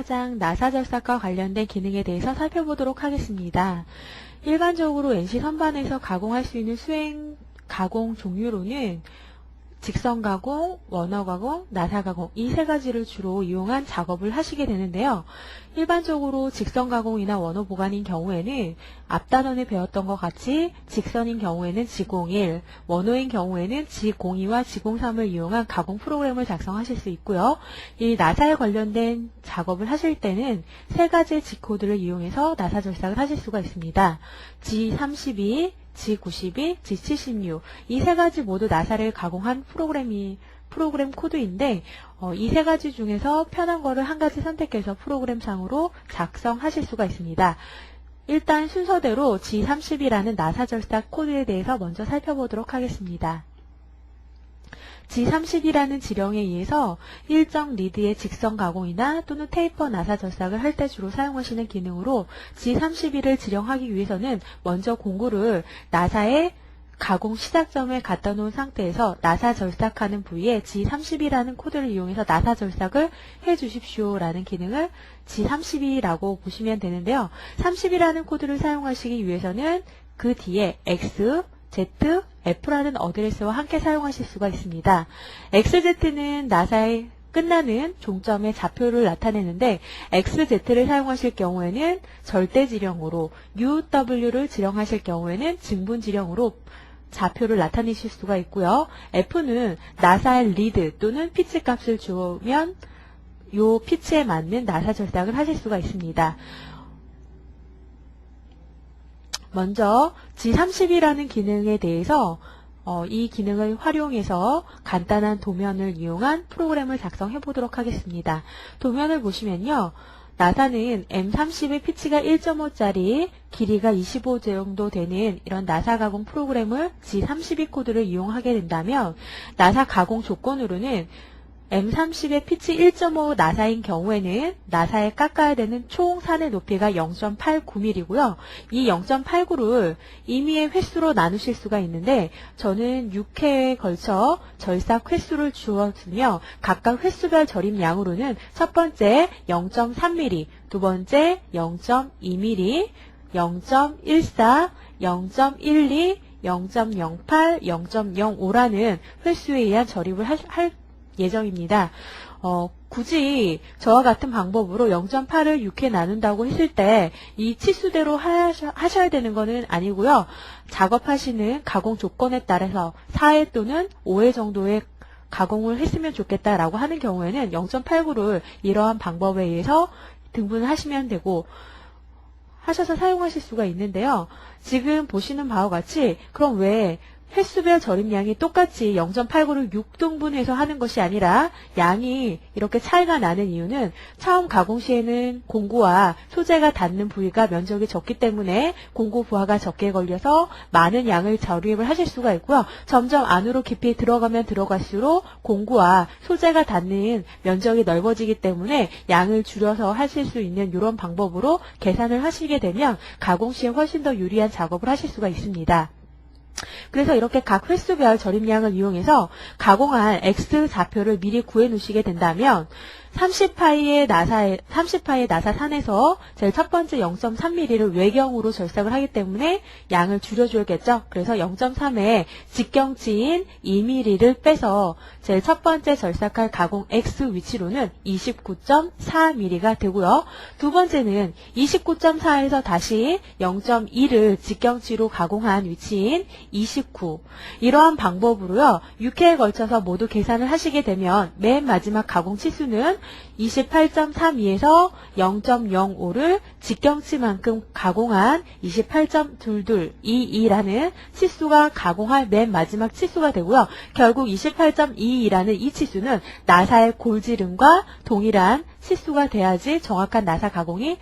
4장 나사 절삭과 관련된 기능에 대해서 살펴보도록 하겠습니다. 일반적으로 NC 선반에서 가공할 수 있는 수행 가공 종류로는 직선 가공, 원어 가공, 나사 가공 이 세 가지를 주로 이용한 작업을 하시게 되는데요. 일반적으로 직선 가공이나 원어 보관인 경우에는 앞 단원에 배웠던 것 같이 직선인 경우에는 G01, 원어인 경우에는 G02와 G03을 이용한 가공 프로그램을 작성하실 수 있고요. 이 나사에 관련된 작업을 하실 때는 세 가지의 G코드를 이용해서 나사 절삭을 하실 수가 있습니다. G32, G92, G76 이 세 가지 모두 나사를 가공한 프로그램 코드인데 이 세 가지 중에서 편한 거를 한 가지 선택해서 프로그램상으로 작성하실 수가 있습니다. 일단 순서대로 G30이라는 나사 절삭 코드에 대해서 먼저 살펴보도록 하겠습니다. G30이라는 지령에 의해서 일정 리드의 직선 가공이나 또는 테이퍼 나사 절삭을 할 때 주로 사용하시는 기능으로 G32를 지령하기 위해서는 먼저 공구를 나사의 가공 시작점에 갖다 놓은 상태에서 나사 절삭하는 부위에 G30이라는 코드를 이용해서 나사 절삭을 해 주십시오 라는 기능을 G32라고 보시면 되는데요. 30이라는 코드를 사용하시기 위해서는 그 뒤에 X, Z, F라는 어드레스와 함께 사용하실 수가 있습니다. XZ는 나사의 끝나는 종점의 좌표를 나타내는데 XZ를 사용하실 경우에는 절대 지령으로, UW를 지령하실 경우에는 증분 지령으로 좌표를 나타내실 수가 있고요. F는 나사의 리드 또는 피치 값을 주면 요 피치에 맞는 나사 절삭을 하실 수가 있습니다. 먼저 G30이라는 기능에 대해서 이 기능을 활용해서 간단한 도면을 이용한 프로그램을 작성해 보도록 하겠습니다. 도면을 보시면요. 나사는 M30의 피치가 1.5짜리 길이가 25 정도 되는 이런 나사 가공 프로그램을 G32 코드를 이용하게 된다면 나사 가공 조건으로는 M30의 피치 1.5 나사인 경우에는 나사에 깎아야 되는 총 산의 높이가 0.89mm고요. 이 0.89를 임의의 횟수로 나누실 수가 있는데 저는 6회에 걸쳐 절삭 횟수를 주어주며 각각 횟수별 절임량으로는 첫 번째 0.3mm, 두 번째 0.2mm, 0.14, 0.12, 0.08, 0.05라는 횟수에 의한 절임을 할 예정입니다. 굳이 저와 같은 방법으로 0.8을 6회 나눈다고 했을 때 이 치수대로 하셔야 되는 것은 아니고요. 작업하시는 가공 조건에 따라서 4회 또는 5회 정도의 가공을 했으면 좋겠다라고 하는 경우에는 0.89를 이러한 방법에 의해서 등분을 하시면 되고 하셔서 사용하실 수가 있는데요. 지금 보시는 바와 같이 그럼 왜 횟수별 절임량이 똑같이 0.89를 6등분해서 하는 것이 아니라 양이 이렇게 차이가 나는 이유는 처음 가공 시에는 공구와 소재가 닿는 부위가 면적이 적기 때문에 공구 부하가 적게 걸려서 많은 양을 절임을 하실 수가 있고요. 점점 안으로 깊이 들어가면 들어갈수록 공구와 소재가 닿는 면적이 넓어지기 때문에 양을 줄여서 하실 수 있는 이런 방법으로 계산을 하시게 되면 가공 시에 훨씬 더 유리한 작업을 하실 수가 있습니다. 그래서 이렇게 각 횟수별 절임량을 이용해서 가공한 X 좌표를 미리 구해 놓으시게 된다면 30파이의 나사 산에서 제일 첫 번째 0.3mm를 외경으로 절삭을 하기 때문에 양을 줄여줘야겠죠. 그래서 0.3에 직경치인 2mm를 빼서 제일 첫 번째 절삭할 가공 X 위치로는 29.4mm가 되고요. 두 번째는 29.4에서 다시 0.2를 직경치로 가공한 위치인 29. 이러한 방법으로요. 6회에 걸쳐서 모두 계산을 하시게 되면 맨 마지막 가공 치수는 28.32에서 0.05를 직경치만큼 가공한 28.22라는 치수가 가공할 맨 마지막 치수가 되고요. 결국 28.22라는 이 치수는 나사의 골지름과 동일한 치수가 돼야지 정확한 나사 가공이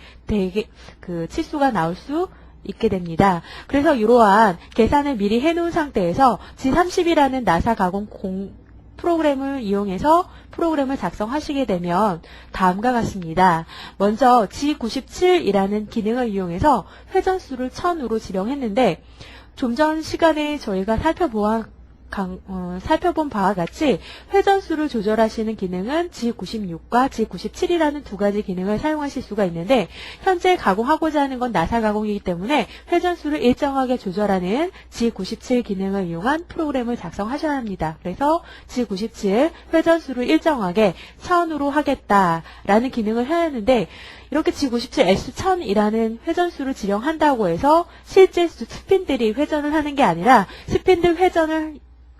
그 치수가 나올 수 있게 됩니다. 그래서 이러한 계산을 미리 해놓은 상태에서 G30이라는 나사 가공 프로그램을 이용해서 프로그램을 작성하시게 되면 다음과 같습니다. 먼저 G97이라는 기능을 이용해서 회전수를 1000으로 지령했는데 좀 전 시간에 저희가 살펴본 바와 같이 회전수를 조절하시는 기능은 G96과 G97이라는 두 가지 기능을 사용하실 수가 있는데 현재 가공하고자 하는 건 나사 가공이기 때문에 회전수를 일정하게 조절하는 G97 기능을 이용한 프로그램을 작성하셔야 합니다. 그래서 G97 회전수를 일정하게 1000으로 하겠다라는 기능을 해야 하는데 이렇게 G97 S1000이라는 회전수를 지령한다고 해서 실제 스핀들이 회전을 하는 게 아니라 스핀들 회전을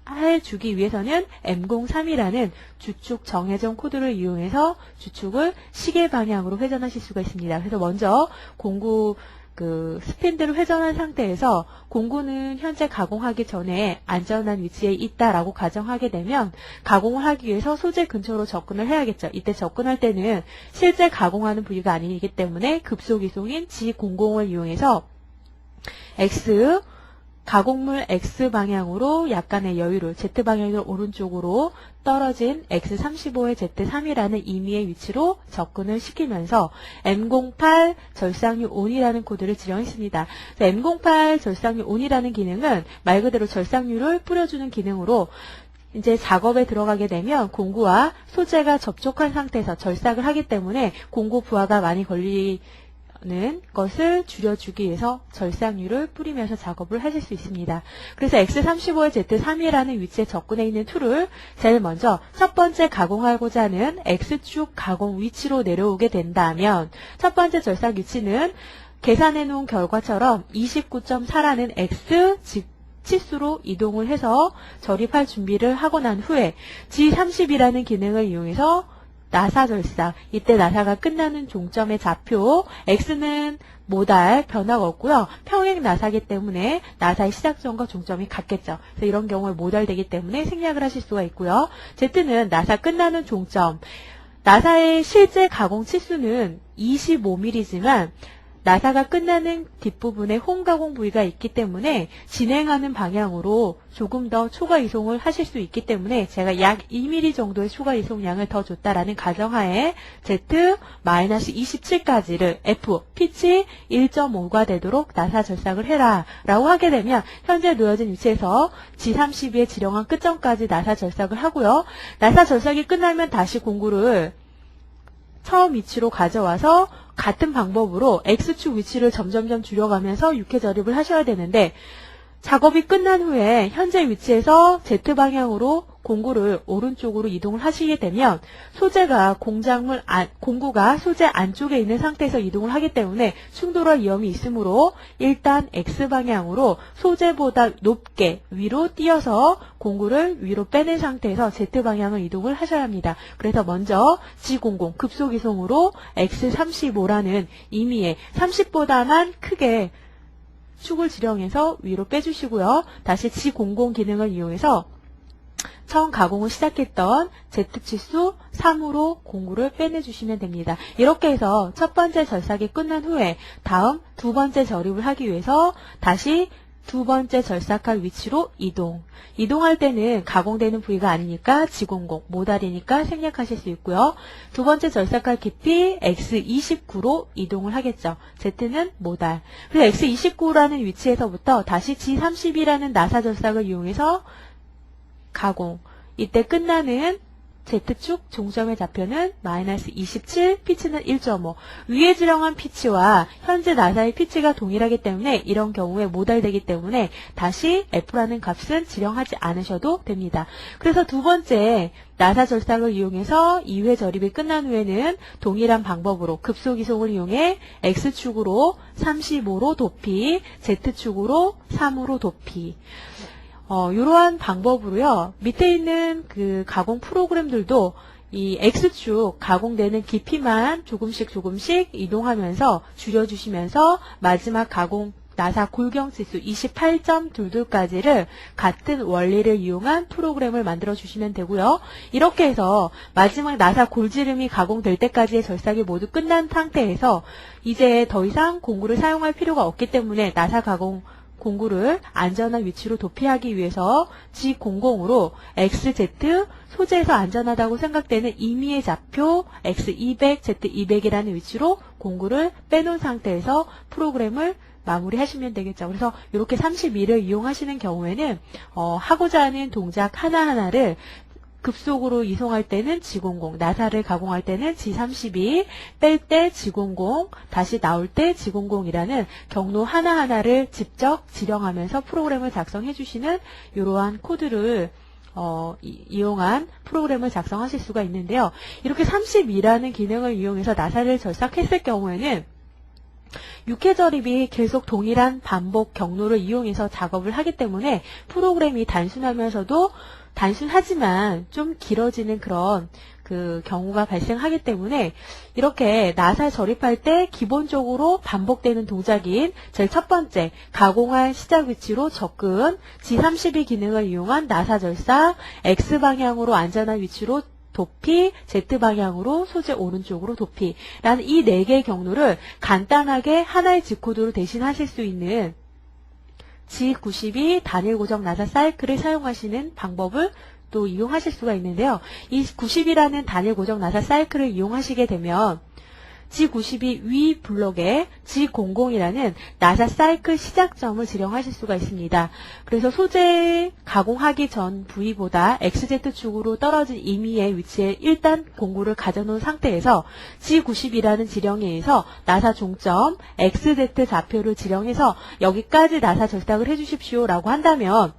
해주기 위해서는 M03이라는 주축 정회전 코드를 이용해서 주축을 시계 방향으로 회전하실 수가 있습니다. 그래서 먼저 공구 스핀들을 회전한 상태에서 공구는 현재 가공하기 전에 안전한 위치에 있다라고 가정하게 되면 가공을 하기 위해서 소재 근처로 접근을 해야겠죠. 이때 접근할 때는 실제 가공하는 부위가 아니기 때문에 급속이송인 G00을 이용해서 가공물 X방향으로 약간의 여유를 Z방향으로 오른쪽으로 떨어진 X35의 Z3이라는 임의의 위치로 접근을 시키면서 M08 절상류 ON이라는 코드를 지령했습니다. M08 절상류 ON이라는 기능은 말 그대로 절상류를 뿌려주는 기능으로 이제 작업에 들어가게 되면 공구와 소재가 접촉한 상태에서 절삭을 하기 때문에 공구 부하가 많이 걸리는 것을 줄여주기 위해서 절삭류를 뿌리면서 작업을 하실 수 있습니다. 그래서 X35의 Z3이라는 위치에 접근해 있는 툴을 제일 먼저 첫 번째 가공하고자 하는 X축 가공 위치로 내려오게 된다면 첫 번째 절삭 위치는 계산해 놓은 결과처럼 29.4라는 X 치수로 이동을 해서 절입할 준비를 하고 난 후에 G30이라는 기능을 이용해서 나사 절삭, 이때 나사가 끝나는 종점의 좌표, X는 모달, 변화가 없고요. 평행 나사기 때문에 나사의 시작점과 종점이 같겠죠. 그래서 이런 경우에 모달되기 때문에 생략을 하실 수가 있고요. Z는 나사 끝나는 종점, 나사의 실제 가공 치수는 25mm지만 나사가 끝나는 뒷부분에 홈가공 부위가 있기 때문에 진행하는 방향으로 조금 더 초과 이송을 하실 수 있기 때문에 제가 약 2mm 정도의 초과 이송량을 더 줬다라는 가정하에 Z-27까지를 F, 피치 1.5가 되도록 나사 절삭을 해라 라고 하게 되면 현재 놓여진 위치에서 G32의 지령한 끝점까지 나사 절삭을 하고요. 나사 절삭이 끝나면 다시 공구를 처음 위치로 가져와서 같은 방법으로 X축 위치를 점점점 줄여가면서 육회 절입을 하셔야 되는데 작업이 끝난 후에 현재 위치에서 Z방향으로 공구를 오른쪽으로 이동을 하시게 되면 소재가 공구가 소재 안쪽에 있는 상태에서 이동을 하기 때문에 충돌할 위험이 있으므로 일단 X방향으로 소재보다 높게 위로 띄어서 공구를 위로 빼낸 상태에서 Z방향을 이동을 하셔야 합니다. 그래서 먼저 G00 급속 이송으로 X35라는 임의의 30보다만 크게 축을 지령해서 위로 빼주시고요. 다시 G00 기능을 이용해서 처음 가공을 시작했던 Z치수 3으로 공구를 빼내주시면 됩니다. 이렇게 해서 첫 번째 절삭이 끝난 후에 다음 두 번째 절입을 하기 위해서 다시 두 번째 절삭할 위치로 이동할 때는 가공되는 부위가 아니니까 G00, 모달이니까 생략하실 수 있고요. 두 번째 절삭할 깊이 X29로 이동을 하겠죠. Z는 모달. 그래서 X29라는 위치에서부터 다시 G30이라는 나사 절삭을 이용해서 가공. 이때 끝나는 Z축 종점의 좌표는 -27, 피치는 1.5. 위에 지령한 피치와 현재 나사의 피치가 동일하기 때문에 이런 경우에 모달되기 때문에 다시 F라는 값은 지령하지 않으셔도 됩니다. 그래서 두 번째 나사 절삭을 이용해서 2회 절입이 끝난 후에는 동일한 방법으로 급속 이송을 이용해 X축으로 35로 도피, Z축으로 3으로 도피. 이러한 방법으로요. 밑에 있는 그 가공 프로그램들도 이 X축 가공되는 깊이만 조금씩 이동하면서 줄여주시면서 마지막 가공 나사 골경치수 28.22까지를 같은 원리를 이용한 프로그램을 만들어 주시면 되고요. 이렇게 해서 마지막 나사 골지름이 가공될 때까지의 절삭이 모두 끝난 상태에서 이제 더 이상 공구를 사용할 필요가 없기 때문에 나사 가공 공구를 안전한 위치로 도피하기 위해서 G00으로 XZ 소재에서 안전하다고 생각되는 임의의 좌표 X200, Z200이라는 위치로 공구를 빼놓은 상태에서 프로그램을 마무리 하시면 되겠죠. 그래서 이렇게 32를 이용하시는 경우에는 하고자 하는 동작 하나하나를 급속으로 이송할 때는 G00, 나사를 가공할 때는 G32, 뺄 때 G00, 다시 나올 때 G00이라는 경로 하나하나를 직접 지령하면서 프로그램을 작성해 주시는 이러한 코드를 이용한 프로그램을 작성하실 수가 있는데요. 이렇게 32라는 기능을 이용해서 나사를 절삭했을 경우에는 육회 절입이 계속 동일한 반복 경로를 이용해서 작업을 하기 때문에 프로그램이 단순하지만 좀 길어지는 그런 경우가 발생하기 때문에 이렇게 나사 절입할 때 기본적으로 반복되는 동작인 제일 첫 번째 가공할 시작 위치로 접근, G32 기능을 이용한 나사 절삭, X방향으로 안전한 위치로 도피, Z방향으로 소재 오른쪽으로 도피라는 이 4개의 경로를 간단하게 하나의 G코드로 대신하실 수 있는 G92 단일 고정 나사 사이클을 사용하시는 방법을 또 이용하실 수가 있는데요. 이 90이라는 단일 고정 나사 사이클을 이용하시게 되면 G92 위 블록에 G00이라는 나사 사이클 시작점을 지령하실 수가 있습니다. 그래서 소재 가공하기 전 부위보다 XZ축으로 떨어진 임의의 위치에 일단 공구를 가져놓은 상태에서 G90이라는 지령에 의해서 나사 종점 XZ 좌표를 지령해서 여기까지 나사 절삭을 해주십시오 라고 한다면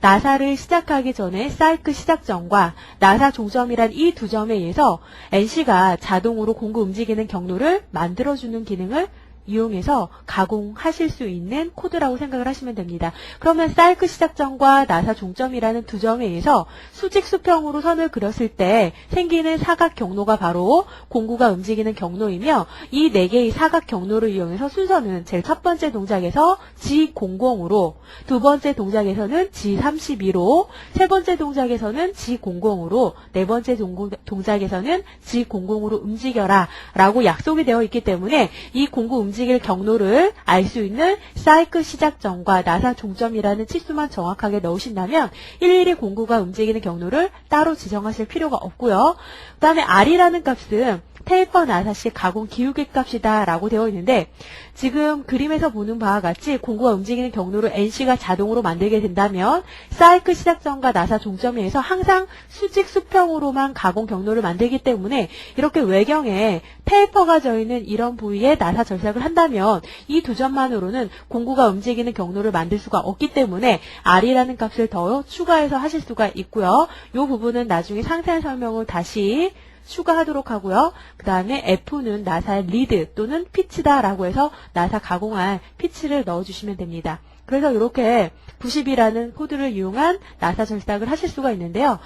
나사를 시작하기 전에 사이클 시작점과 나사 종점이란 이 두 점에 의해서 NC가 자동으로 공구 움직이는 경로를 만들어주는 기능을 이용해서 가공하실 수 있는 코드라고 생각을 하시면 됩니다. 그러면 사이클 시작점과 나사 종점이라는 두 점에 의해서 수직 수평으로 선을 그렸을 때 생기는 사각 경로가 바로 공구가 움직이는 경로이며 이 4개의 사각 경로를 이용해서 순서는 제일 첫 번째 동작에서 G00으로, 두 번째 동작에서는 G32로, 세 번째 동작에서는 G00으로, 네 번째 동작에서는 G00으로 움직여라 라고 약속이 되어 있기 때문에 이 공구 움직일 경로를 알 수 있는 사이클 시작점과 나사 종점이라는 치수만 정확하게 넣으신다면 일일이 공구가 움직이는 경로를 따로 지정하실 필요가 없고요. 그 다음에 R이라는 값은 테이퍼 나사식 가공 기울기 값이다 라고 되어 있는데 지금 그림에서 보는 바와 같이 공구가 움직이는 경로를 NC가 자동으로 만들게 된다면 사이클 시작점과 나사 종점에 의해서 항상 수직 수평으로만 가공 경로를 만들기 때문에 이렇게 외경에 테이퍼가 져 있는 이런 부위에 나사 절삭을 한다면 이 두 점만으로는 공구가 움직이는 경로를 만들 수가 없기 때문에 R이라는 값을 더 추가해서 하실 수가 있고요. 이 부분은 나중에 상세한 설명을 다시 추가하도록 하고요. 그 다음에 F는 나사의 리드 또는 피치다라고 해서 나사 가공할 피치를 넣어주시면 됩니다. 그래서 이렇게 90이라는 코드를 이용한 나사 절삭을 하실 수가 있는데요.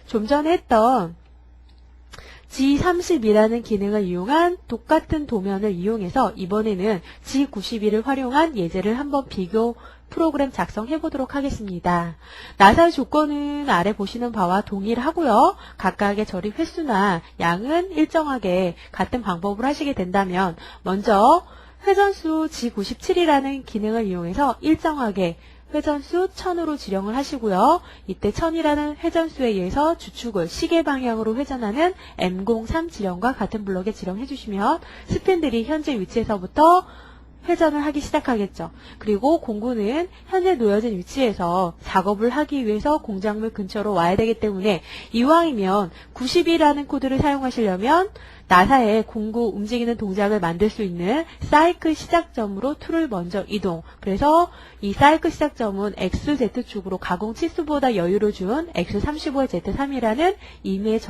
좀 전에 했던 G32라는 기능을 이용한 똑같은 도면을 이용해서 이번에는 G92를 활용한 예제를 한번 비교 프로그램 작성해 보도록 하겠습니다. 나사의 조건은 아래 보시는 바와 동일하고요. 각각의 절입 횟수나 양은 일정하게 같은 방법을 하시게 된다면 먼저 회전수 G97이라는 기능을 이용해서 일정하게 회전수 1000으로 지령을 하시고요. 이때 1000이라는 회전수에 의해서 주축을 시계 방향으로 회전하는 M03 지령과 같은 블럭에 지령해 주시면 스핀들이 현재 위치에서부터 회전을 하기 시작하겠죠. 그리고 공구는 현재 놓여진 위치에서 작업을 하기 위해서 공작물 근처로 와야 되기 때문에 이왕이면 90이라는 코드를 사용하시려면 나사의 공구 움직이는 동작을 만들 수 있는 사이클 시작점으로 툴을 먼저 이동. 그래서 이 사이클 시작점은 XZ축으로 가공 치수보다 여유를 준 X35의 Z3이라는 임의의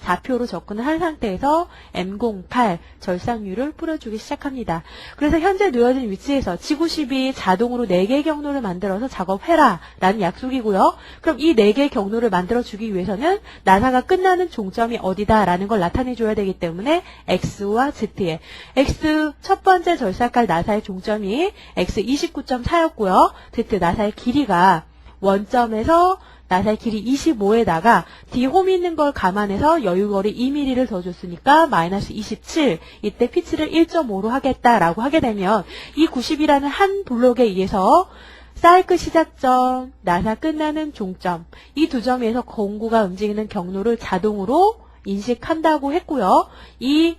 좌표로 접근을 한 상태에서 M08 절삭률을 뿌려주기 시작합니다. 그래서 현재 놓여진 위치에서 G92 자동으로 4개의 경로를 만들어서 작업해라 라는 약속이고요. 그럼 이 4개의 경로를 만들어주기 위해서는 나사가 끝나는 종점이 어디다 라는 걸 나타내줘야 되기 때문에 X와 Z에 X 첫 번째 절삭할 나사의 종점이 X29.4였고요. Z 나사의 길이가 원점에서 나사의 길이 25에다가 D 홈이 있는 걸 감안해서 여유거리 2mm를 더 줬으니까 마이너스 27. 이때 피치를 1.5로 하겠다라고 하게 되면 이 90이라는 한 블록에 의해서 사이클 시작점, 나사 끝나는 종점 이 두 점에서 공구가 움직이는 경로를 자동으로 인식한다고 했고요. 이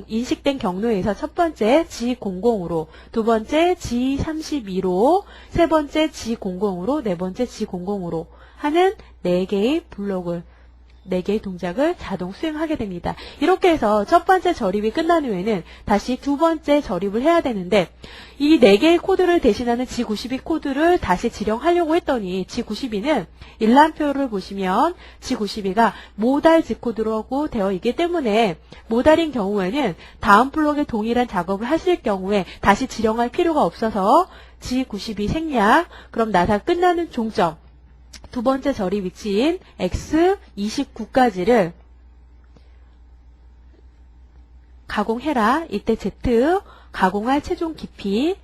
인식된 경로에서 첫 번째 G00으로, 두 번째 G32로, 세 번째 G00으로, 네 번째 G00으로 하는 4개의 블록을 4개의 동작을 자동 수행하게 됩니다. 이렇게 해서 첫 번째 저립이 끝난 후에는 다시 두 번째 저립을 해야 되는데 이 4개의 코드를 대신하는 G92 코드를 다시 지령하려고 했더니 G92는 일람표를 보시면 G92가 모달 G코드라고 되어 있기 때문에 모달인 경우에는 다음 블록에 동일한 작업을 하실 경우에 다시 지령할 필요가 없어서 G92 생략, 그럼 나사 끝나는 종점 두 번째 저립 위치인 X29까지를 가공해라. 이때 Z 가공할 최종 깊이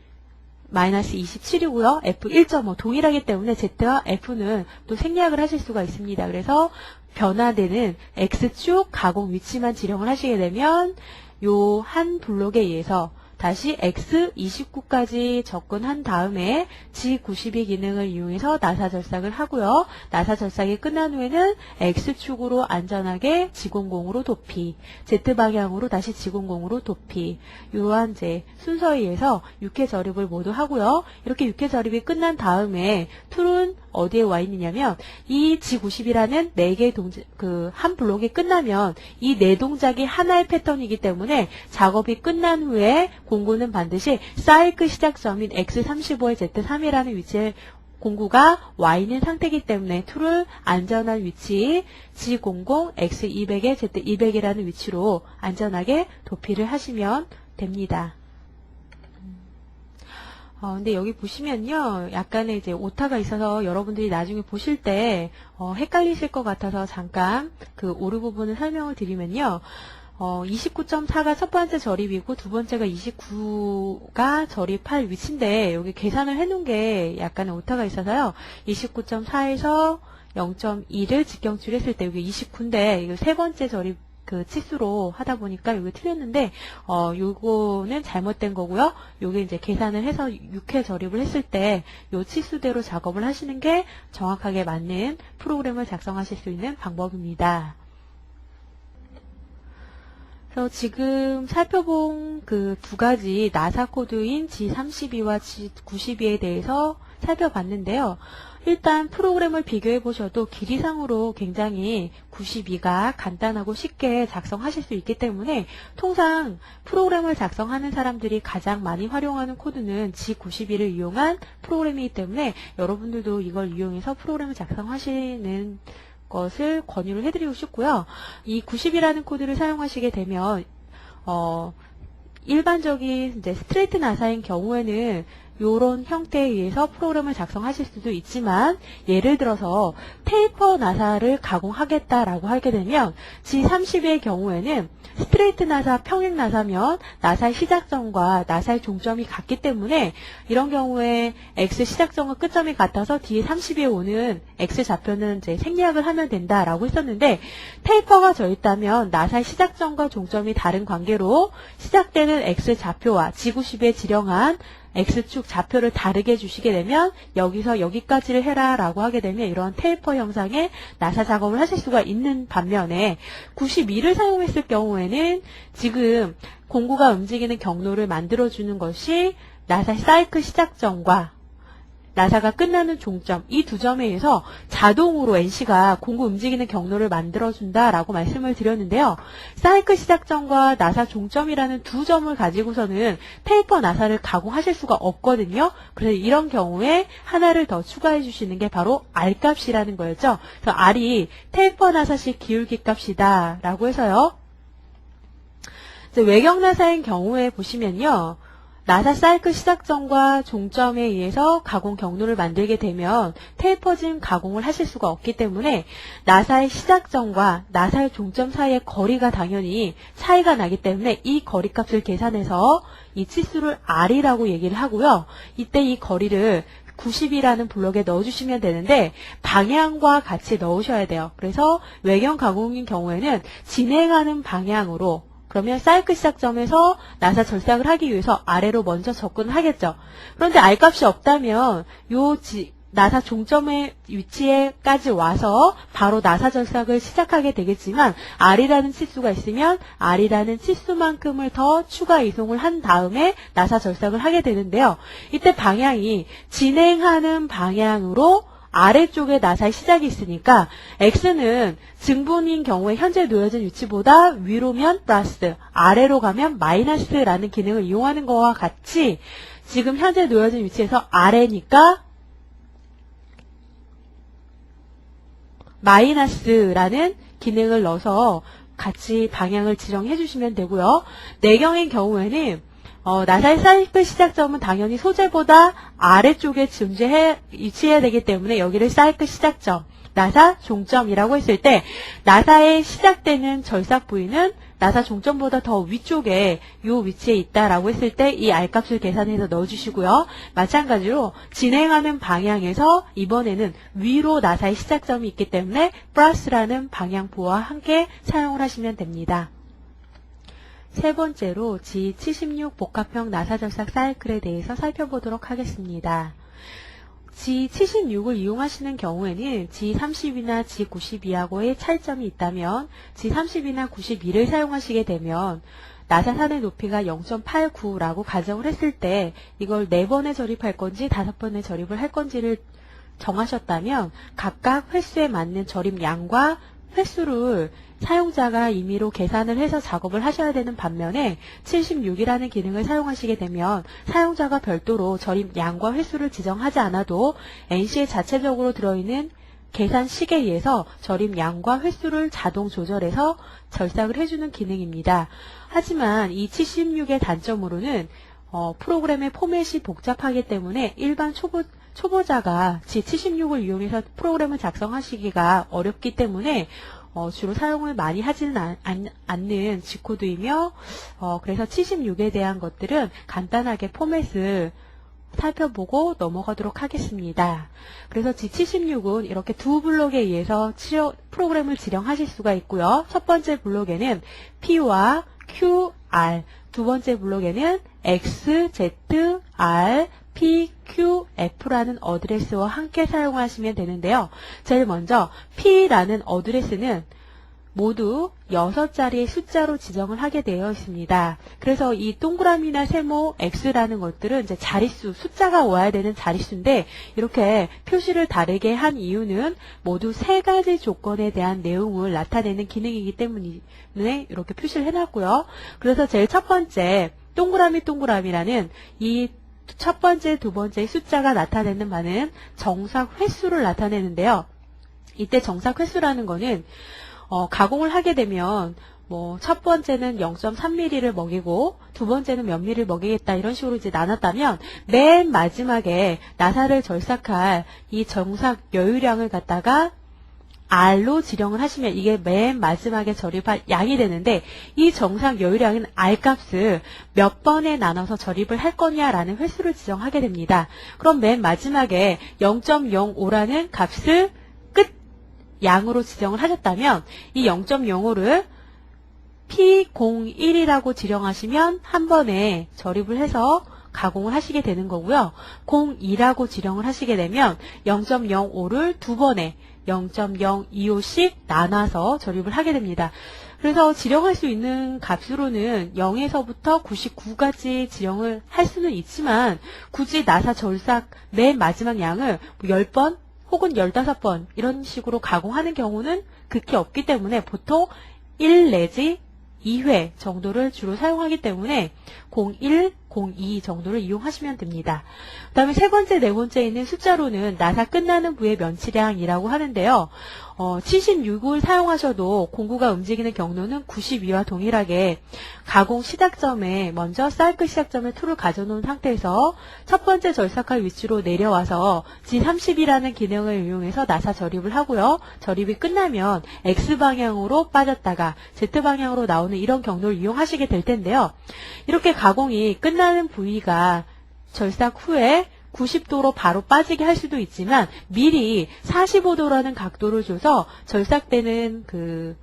마이너스 27이고요. F 1.5 동일하기 때문에 Z와 F는 또 생략을 하실 수가 있습니다. 그래서 변화되는 X축 가공 위치만 지령을 하시게 되면 요 한 블록에 의해서 다시 X29까지 접근한 다음에 G92 기능을 이용해서 나사 절삭을 하고요. 나사 절삭이 끝난 후에는 X축으로 안전하게 G00으로 도피, Z방향으로 다시 G00으로 도피, 이러한 이제 순서에 의해서 6회 저립을 모두 하고요. 이렇게 6회 저립이 끝난 다음에 툴은 어디에 와 있느냐면 이 G90이라는 4개의 동작, 한 블록이 끝나면 이 4동작이 하나의 패턴이기 때문에 작업이 끝난 후에 공구는 반드시 사이클 시작점인 X35의 Z3이라는 위치에 공구가 와 있는 상태이기 때문에 툴을 안전한 위치 G00, X200의 Z200이라는 위치로 안전하게 도피를 하시면 됩니다. 근데 여기 보시면요, 약간의 이제 오타가 있어서 여러분들이 나중에 보실 때 헷갈리실 것 같아서 잠깐 그 오류 부분을 설명을 드리면요. 29.4가 첫 번째 저립이고 두 번째가 29가 저립할 위치인데 여기 계산을 해놓은 게 약간의 오타가 있어서요. 29.4에서 0.2를 직경출했을 때 여기 29인데 이거 세 번째 저립 치수로 하다 보니까 이게 틀렸는데 요거는 잘못된 거고요. 요게 이제 계산을 해서 6회 저립을 했을 때 요 치수대로 작업을 하시는 게 정확하게 맞는 프로그램을 작성하실 수 있는 방법입니다. 그래서 지금 살펴본 그 두 가지 나사 코드인 G32와 G92에 대해서 살펴봤는데요. 일단 프로그램을 비교해 보셔도 길이상으로 굉장히 92가 간단하고 쉽게 작성하실 수 있기 때문에 통상 프로그램을 작성하는 사람들이 가장 많이 활용하는 코드는 G92를 이용한 프로그램이기 때문에 여러분들도 이걸 이용해서 프로그램을 작성하시는 것을 권유를 해드리고 싶고요. 이 90이라는 코드를 사용하시게 되면 일반적인 이제 스트레이트 나사인 경우에는 이런 형태에 의해서 프로그램을 작성하실 수도 있지만 예를 들어서 테이퍼 나사를 가공하겠다라고 하게 되면 G30의 경우에는 스트레이트 나사, 평행 나사면 나사의 시작점과 나사의 종점이 같기 때문에 이런 경우에 X 시작점과 끝점이 같아서 뒤에 30에 오는 X 좌표는 이제 생략을 하면 된다라고 했었는데 테이퍼가 져 있다면 나사의 시작점과 종점이 다른 관계로 시작되는 X 좌표와 G90에 지령한 X축 좌표를 다르게 주시게 되면 여기서 여기까지를 해라 라고 하게 되면 이런 테이퍼 형상의 나사 작업을 하실 수가 있는 반면에 92를 사용했을 경우에는 지금 공구가 움직이는 경로를 만들어주는 것이 나사 사이클 시작점과 나사가 끝나는 종점 이 두 점에 의해서 자동으로 NC가 공구 움직이는 경로를 만들어준다라고 말씀을 드렸는데요. 사이클 시작점과 나사 종점이라는 두 점을 가지고서는 테이퍼 나사를 가공하실 수가 없거든요. 그래서 이런 경우에 하나를 더 추가해 주시는 게 바로 R값이라는 거였죠. 그래서 R이 테이퍼 나사식 기울기 값이다 라고 해서요. 이제 외경 나사인 경우에 보시면요. 나사 사이클 시작점과 종점에 의해서 가공 경로를 만들게 되면 테이퍼진 가공을 하실 수가 없기 때문에 나사의 시작점과 나사의 종점 사이의 거리가 당연히 차이가 나기 때문에 이 거리값을 계산해서 이 치수를 R이라고 얘기를 하고요. 이때 이 거리를 90이라는 블록에 넣어주시면 되는데 방향과 같이 넣으셔야 돼요. 그래서 외경 가공인 경우에는 진행하는 방향으로 그러면 사이클 시작점에서 나사 절삭을 하기 위해서 아래로 먼저 접근을 하겠죠. 그런데 R값이 없다면 나사 종점의 위치에까지 와서 바로 나사 절삭을 시작하게 되겠지만 R이라는 치수가 있으면 R이라는 치수만큼을 더 추가 이송을 한 다음에 나사 절삭을 하게 되는데요. 이때 방향이 진행하는 방향으로 아래쪽에 나사의 시작이 있으니까 X는 증분인 경우에 현재 놓여진 위치보다 위로면 플러스, 아래로 가면 마이너스라는 기능을 이용하는 것과 같이 지금 현재 놓여진 위치에서 아래니까 마이너스라는 기능을 넣어서 같이 방향을 지정해 주시면 되고요. 내경의 경우에는 나사의 사이클 시작점은 당연히 소재보다 아래쪽에 위치해야 되기 때문에 여기를 사이클 시작점, 나사 종점이라고 했을 때 나사의 시작되는 절삭 부위는 나사 종점보다 더 위쪽에 이 위치에 있다라고 했을 때 이 R값을 계산해서 넣어주시고요. 마찬가지로 진행하는 방향에서 이번에는 위로 나사의 시작점이 있기 때문에 플러스라는 방향부와 함께 사용을 하시면 됩니다. 세 번째로 G76 복합형 나사절삭 사이클에 대해서 살펴보도록 하겠습니다. G76을 이용하시는 경우에는 G30이나 G92하고의 차이점이 있다면 G30이나 92를 사용하시게 되면 나사산의 높이가 0.89라고 가정을 했을 때 이걸 4번에 절입할 건지 5번에 절입을 할 건지를 정하셨다면 각각 횟수에 맞는 절입량과 횟수를 사용자가 임의로 계산을 해서 작업을 하셔야 되는 반면에 76이라는 기능을 사용하시게 되면 사용자가 별도로 절입량과 횟수를 지정하지 않아도 NC에 자체적으로 들어있는 계산식에 의해서 절입량과 횟수를 자동 조절해서 절삭을 해주는 기능입니다. 하지만 이 76의 단점으로는 프로그램의 포맷이 복잡하기 때문에 일반 초보자가 G76을 이용해서 프로그램을 작성하시기가 어렵기 때문에 주로 사용을 많이 하지는 않는 G코드이며 그래서 76에 대한 것들은 간단하게 포맷을 살펴보고 넘어가도록 하겠습니다. 그래서 G76은 이렇게 두 블록에 의해서 프로그램을 지령하실 수가 있고요. 첫 번째 블록에는 P와 QR, 두 번째 블록에는 X, Z, R, P, Q, F라는 어드레스와 함께 사용하시면 되는데요. 제일 먼저 P라는 어드레스는 모두 6자리의 숫자로 지정을 하게 되어 있습니다. 그래서 이 동그라미나 세모 X라는 것들은 이제 자릿수, 숫자가 와야 되는 자릿수인데 이렇게 표시를 다르게 한 이유는 모두 3가지 조건에 대한 내용을 나타내는 기능이기 때문에 이렇게 표시를 해놨고요. 그래서 제일 첫 번째 동그라미라는 이 첫 번째, 두 번째 숫자가 나타내는 바는 정삭 횟수를 나타내는데요. 이때 정삭 횟수라는 거는 가공을 하게 되면 첫 번째는 0.3mm를 먹이고 두 번째는 몇 mm를 먹이겠다 이런 식으로 이제 나눴다면 맨 마지막에 나사를 절삭할 이 정삭 여유량을 갖다가 R로 지령을 하시면 이게 맨 마지막에 절입할 양이 되는데 이 정삭 여유량은 R값을 몇 번에 나눠서 절입을 할 거냐라는 횟수를 지정하게 됩니다. 그럼 맨 마지막에 0.05라는 값을 끝 양으로 지정을 하셨다면 이 0.05를 P01이라고 지령하시면 한 번에 절입을 해서 가공을 하시게 되는 거고요. 02라고 지령을 하시게 되면 0.05를 두 번에 0.025씩 나눠서 절입을 하게 됩니다. 그래서 지령할 수 있는 값으로는 0에서부터 99까지 지령을 할 수는 있지만 굳이 나사 절삭 맨 마지막 양을 10번 혹은 15번 이런 식으로 가공하는 경우는 극히 없기 때문에 보통 1 내지 2회 정도를 주로 사용하기 때문에 01, 02 정도를 이용하시면 됩니다. 그 다음에 세 번째, 네 번째에 있는 숫자로는 나사 끝나는 부의 면치량이라고 하는데요. 76을 사용하셔도 공구가 움직이는 경로는 92와 동일하게 가공 시작점에 먼저 사이클 시작점에 툴을 가져놓은 상태에서 첫 번째 절삭할 위치로 내려와서 G30이라는 기능을 이용해서 나사 절입을 하고요. 절입이 끝나면 X방향으로 빠졌다가 Z방향으로 나오는 이런 경로를 이용하시게 될 텐데요. 이렇게 가공이 끝나는 부위가 절삭 후에 90도로 바로 빠지게 할 수도 있지만 미리 45도라는 각도를 줘서 절삭되는 그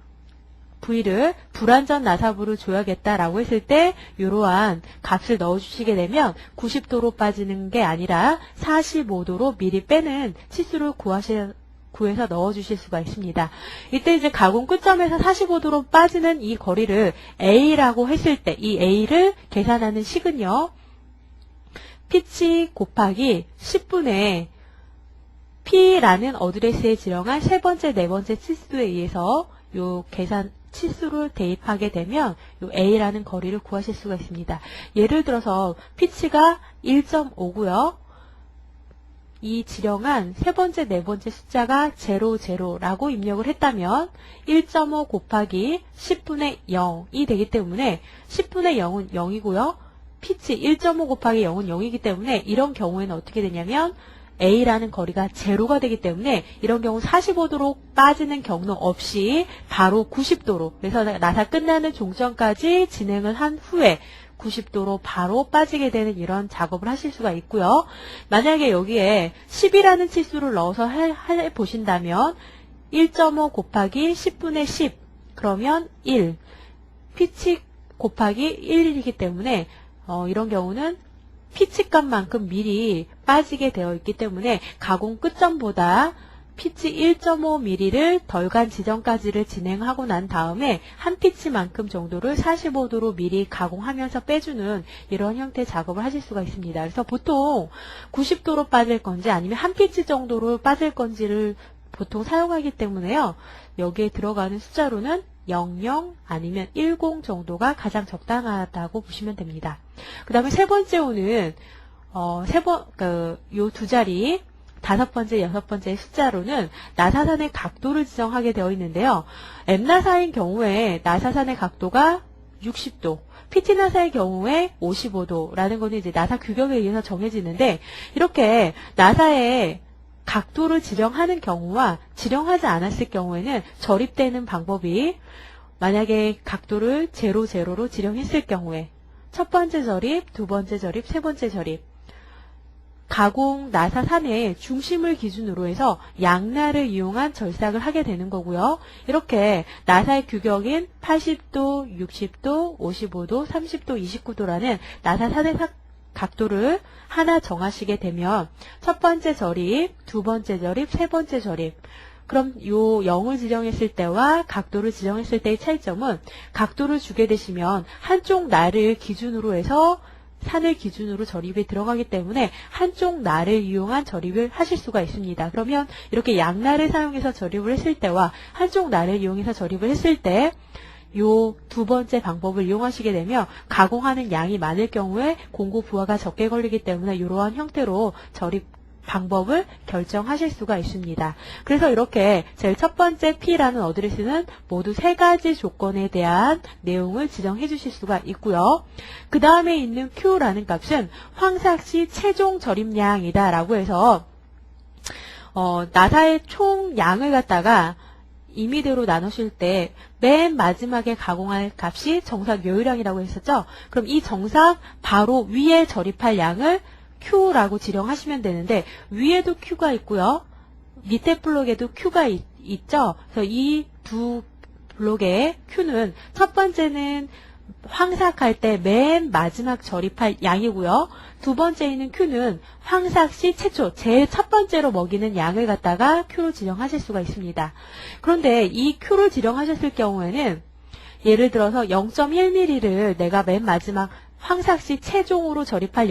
V를 불완전 나사부로 줘야겠다라고 했을 때 이러한 값을 넣어주시게 되면 90도로 빠지는 게 아니라 45도로 미리 빼는 치수를 구해서 넣어주실 수가 있습니다. 이때 이제 가공 끝점에서 45도로 빠지는 이 거리를 A라고 했을 때 이 A를 계산하는 식은요. 피치 곱하기 10분의 P라는 어드레스에 지정한 세 번째, 네 번째 치수에 의해서 요 계산 치수를 대입하게 되면 요 A라는 거리를 구하실 수가 있습니다. 예를 들어서 피치가 1.5고요. 이 지정한 세 번째, 네 번째 숫자가 00라고 입력을 했다면 1.5 곱하기 10분의 0이 되기 때문에 10분의 0은 0이고요. 피치 1.5 곱하기 0은 0이기 때문에 이런 경우에는 어떻게 되냐면 A라는 거리가 제로가 되기 때문에 이런 경우 45도로 빠지는 경로 없이 바로 90도로 그래서 나사 끝나는 종점까지 진행을 한 후에 90도로 바로 빠지게 되는 이런 작업을 하실 수가 있고요. 만약에 여기에 10이라는 치수를 넣어서 해보신다면 1.5 곱하기 10분의 10 그러면 1 피치 곱하기 1이기 때문에 이런 경우는 피치 값만큼 미리 빠지게 되어 있기 때문에 가공 끝점보다 피치 1.5mm를 덜간 지점까지를 진행하고 난 다음에 한 피치만큼 정도를 45도로 미리 가공하면서 빼주는 이런 형태의 작업을 하실 수가 있습니다. 그래서 보통 90도로 빠질 건지 아니면 한 피치 정도로 빠질 건지를 보통 사용하기 때문에요. 여기에 들어가는 숫자로는 00 아니면 10 정도가 가장 적당하다고 보시면 됩니다. 그 다음에 세 번째 호는 요 두 자리 5번째, 6번째 숫자로는 나사산의 각도를 지정하게 되어 있는데요. M나사인 경우에 나사산의 각도가 60도, PT나사의 경우에 55도라는 것은 이제 나사 규격에 의해서 정해지는데 이렇게 나사의 각도를 지정하는 경우와 지정하지 않았을 경우에는 저립되는 방법이 만약에 각도를 00로 지정했을 경우에 첫 번째 저립, 두 번째 저립, 세 번째 저립 가공 나사산의 중심을 기준으로 해서 양날을 이용한 절삭을 하게 되는 거고요. 이렇게 나사의 규격인 80도, 60도, 55도, 30도, 29도라는 나사산의 각도를 하나 정하시게 되면 첫 번째 저립, 두 번째 저립, 세 번째 저립 그럼 요 0을 지정했을 때와 각도를 지정했을 때의 차이점은 각도를 주게 되시면 한쪽 날을 기준으로 해서 산을 기준으로 저립에 들어가기 때문에 한쪽 날을 이용한 저립을 하실 수가 있습니다. 그러면 이렇게 양날을 사용해서 저립을 했을 때와 한쪽 날을 이용해서 저립을 했을 때 요 두 번째 방법을 이용하시게 되면 가공하는 양이 많을 경우에 공구 부하가 적게 걸리기 때문에 이러한 형태로 저립 방법을 결정하실 수가 있습니다. 그래서 이렇게 제일 첫 번째 P라는 어드레스는 모두 세 가지 조건에 대한 내용을 지정해 주실 수가 있고요. 그 다음에 있는 Q라는 값은 황삭시 최종 저립량이다 라고 해서 나사의 총 양을 갖다가 임의대로 나누실 때 맨 마지막에 가공할 값이 정삭 요율량이라고 했었죠. 그럼 이 정삭 바로 위에 저립할 양을 Q라고 지정하시면 되는데 위에도 Q가 있고요. 밑에 블록에도 Q가 있죠. 그래서 이 두 블록의 Q는 첫 번째는 황삭할 때 맨 마지막 저립할 양이고요. 두 번째에는 Q는 황삭 시 최초, 제일 첫 번째로 먹이는 양을 갖다가 Q로 지정하실 수가 있습니다. 그런데 이 Q를 지정하셨을 경우에는 예를 들어서 0.1mm를 내가 맨 마지막 황삭 시 최종으로 저립할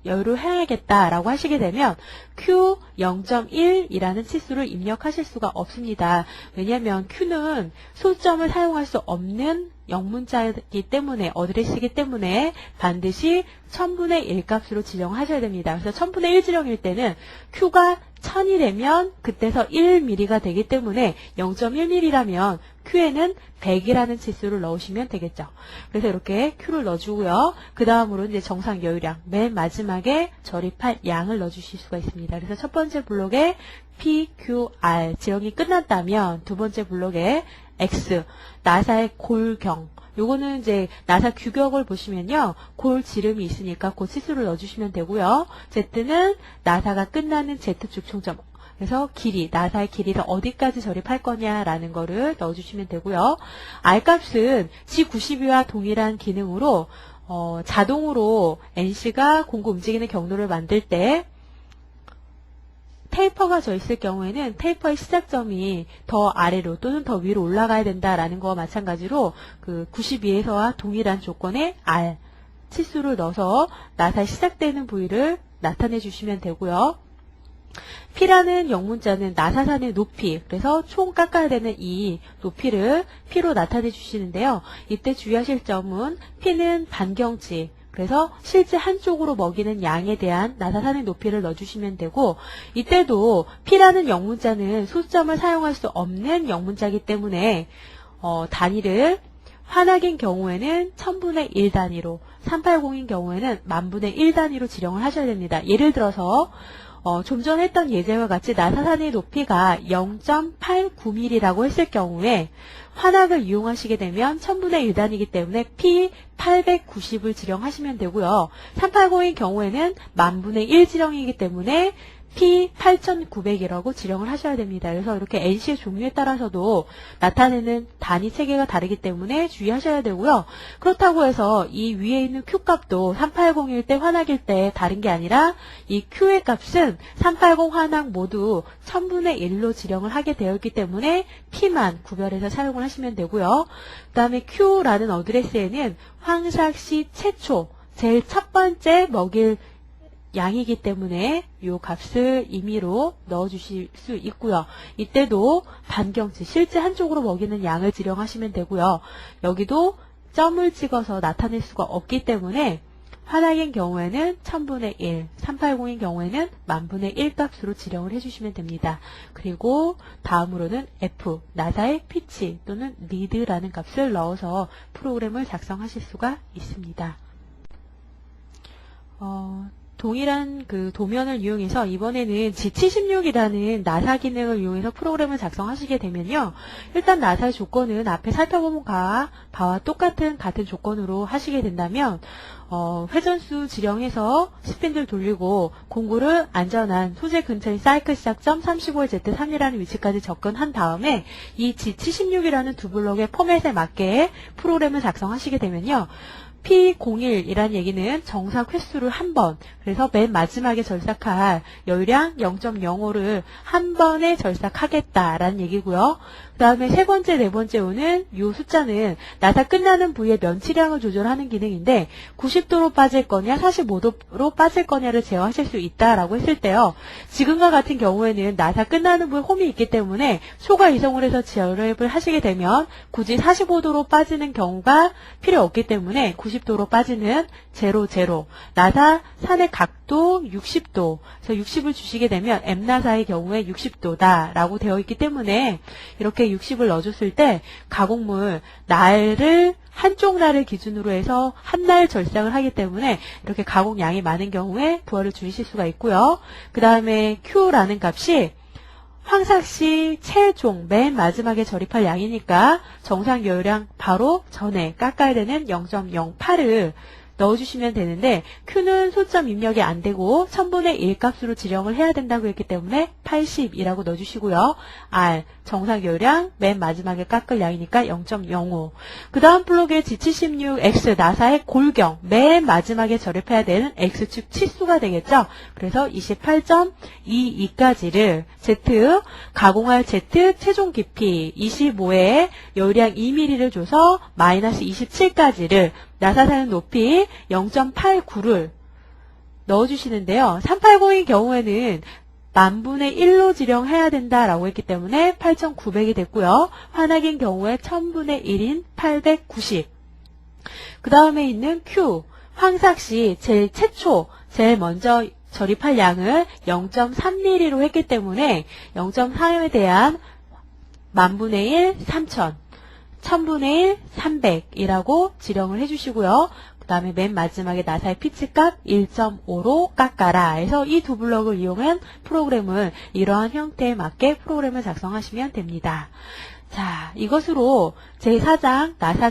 여유를 해야겠다라고 하시게 되면 Q 0.1이라는 치수를 입력하실 수가 없습니다. 왜냐하면 Q는 소점을 사용할 수 없는 영문자이기 때문에 어드레스이기 때문에 반드시 1000분의 1 값으로 지정하셔야 됩니다. 그래서 1000분의 1 지정일 때는 Q가 1000이 되면 그때서 1mm가 되기 때문에 0.1mm라면 Q에는 100이라는 치수를 넣으시면 되겠죠. 그래서 이렇게 Q를 넣어주고요. 그 다음으로 이제 정상 여유량, 맨 마지막에 저립할 양을 넣어주실 수가 있습니다. 그래서 첫 번째 블록에 P, Q, R 지정이 끝났다면 두 번째 블록에 X, 나사의 골경. 요거는 이제 나사 규격을 보시면요. 골 지름이 있으니까 그 치수를 넣어주시면 되고요. Z는 나사가 끝나는 Z축 총점. 그래서 길이, 나사의 길이를 어디까지 절입할 거냐라는 거를 넣어주시면 되고요. R 값은 G92와 동일한 기능으로 자동으로 NC가 공구 움직이는 경로를 만들 때 테이퍼가 져 있을 경우에는 테이퍼의 시작점이 더 아래로 또는 더 위로 올라가야 된다라는 거와 마찬가지로 그 92에서와 동일한 조건의 R 치수를 넣어서 나사의 시작되는 부위를 나타내 주시면 되고요. P라는 영문자는 나사산의 높이, 그래서 총 깎아야 되는 이 높이를 P로 나타내 주시는데요. 이때 주의하실 점은 P는 반경치, 그래서 실제 한쪽으로 먹이는 양에 대한 나사산의 높이를 넣어주시면 되고, 이때도 P라는 영문자는 소수점을 사용할 수 없는 영문자이기 때문에 단위를 환학인 경우에는 1000분의 1 단위로, 380인 경우에는 10,000분의 1 단위로 지령을 하셔야 됩니다. 예를 들어서 좀 전 했던 예제와 같이 나사산의 높이가 0.89mm라고 했을 경우에 환학을 이용하시게 되면 1000분의 1 단위이기 때문에 P 890을 지령하시면 되고요. 380인 경우에는 10,000분의 1 지령이기 때문에 P 8900이라고 지령을 하셔야 됩니다. 그래서 이렇게 NC의 종류에 따라서도 나타내는 단위 체계가 다르기 때문에 주의하셔야 되고요. 그렇다고 해서 이 위에 있는 Q 값도 380일 때 환학일 때 다른 게 아니라 이 Q의 값은 380 환학 모두 1000분의 1로 지령을 하게 되어 있기 때문에 P만 구별해서 사용을 하시면 되고요. 그 다음에 Q라는 어드레스에는 황삭시 최초, 제일 첫 번째 먹일 양이기 때문에 이 값을 임의로 넣어주실 수 있고요. 이때도 반경치, 실제 한쪽으로 먹이는 양을 지령하시면 되고요. 여기도 점을 찍어서 나타낼 수가 없기 때문에 환학인 경우에는 1000분의 1, 380인 경우에는 10,000분의 1 값으로 지령을 해주시면 됩니다. 그리고 다음으로는 F, 나사의 피치 또는 리드라는 값을 넣어서 프로그램을 작성하실 수가 있습니다. 동일한 그 도면을 이용해서 이번에는 G76이라는 나사 기능을 이용해서 프로그램을 작성하시게 되면요. 일단 나사의 조건은 앞에 살펴본 바와 같은 조건으로 하시게 된다면 회전수 지령해서 스핀들 돌리고 공구를 안전한 소재 근처인 사이클 시작점 35Z3이라는 위치까지 접근한 다음에 이 G76이라는 두 블록의 포맷에 맞게 프로그램을 작성하시게 되면요. P01이라는 얘기는 정삭 횟수를 한 번, 그래서 맨 마지막에 절삭할 여유량 0.05를 한 번에 절삭하겠다라는 얘기고요. 그 다음에 세 번째, 네 번째 오는 이 숫자는 나사 끝나는 부위의 면치량을 조절하는 기능인데 90도로 빠질 거냐 45도로 빠질 거냐를 제어하실 수 있다라고 했을 때요. 지금과 같은 경우에는 나사 끝나는 부위에 홈이 있기 때문에 초과 이송을 해서 제어를 하시게 되면 굳이 45도로 빠지는 경우가 필요 없기 때문에 90도로 빠지는 0, 0, 나사 산의 각도 60도, 그래서 60을 주시게 되면 M나사의 경우에 60도다라고 되어 있기 때문에 이렇게 60을 넣어줬을 때 가공물 날을 한쪽 날을 기준으로 해서 한 날 절삭을 하기 때문에 이렇게 가공량이 많은 경우에 부하를 줄이실 수가 있고요. 그 다음에 Q라는 값이 황삭시 최종 맨 마지막에 절입할 양이니까 정상 여유량 바로 전에 깎아야 되는 0.08을 넣어주시면 되는데 Q는 소점 입력이 안 되고 1000분의 1 값으로 지령을 해야 된다고 했기 때문에 80이라고 넣어주시고요. R 정상 여유량 맨 마지막에 깎을 양이니까 0.05. 그 다음 블록의 G76X 나사의 골경 맨 마지막에 절입해야 되는 X축 치수가 되겠죠. 그래서 28.22까지를 Z 가공할 Z 최종 깊이 25에 여유량 2mm를 줘서 마이너스 27까지를 나사산의 높이 0.89를 넣어주시는데요. 380인 경우에는 10,000분의 1로 지령해야 된다라고 했기 때문에 8,900이 됐고요. 환학인 경우에 1000분의 1인 890. 그 다음에 있는 Q, 황삭시 제일 최초, 제일 먼저 절입할 양을 0.3mm로 했기 때문에 0.3에 대한 10,000분의 1, 3000. 1000분의 1, 300이라고 지령을 해주시고요. 그 다음에 맨 마지막에 나사의 피치값 1.5로 깎아라 해서 이 두 블럭을 이용한 프로그램을 이러한 형태에 맞게 프로그램을 작성하시면 됩니다. 자, 이것으로 제4장 나사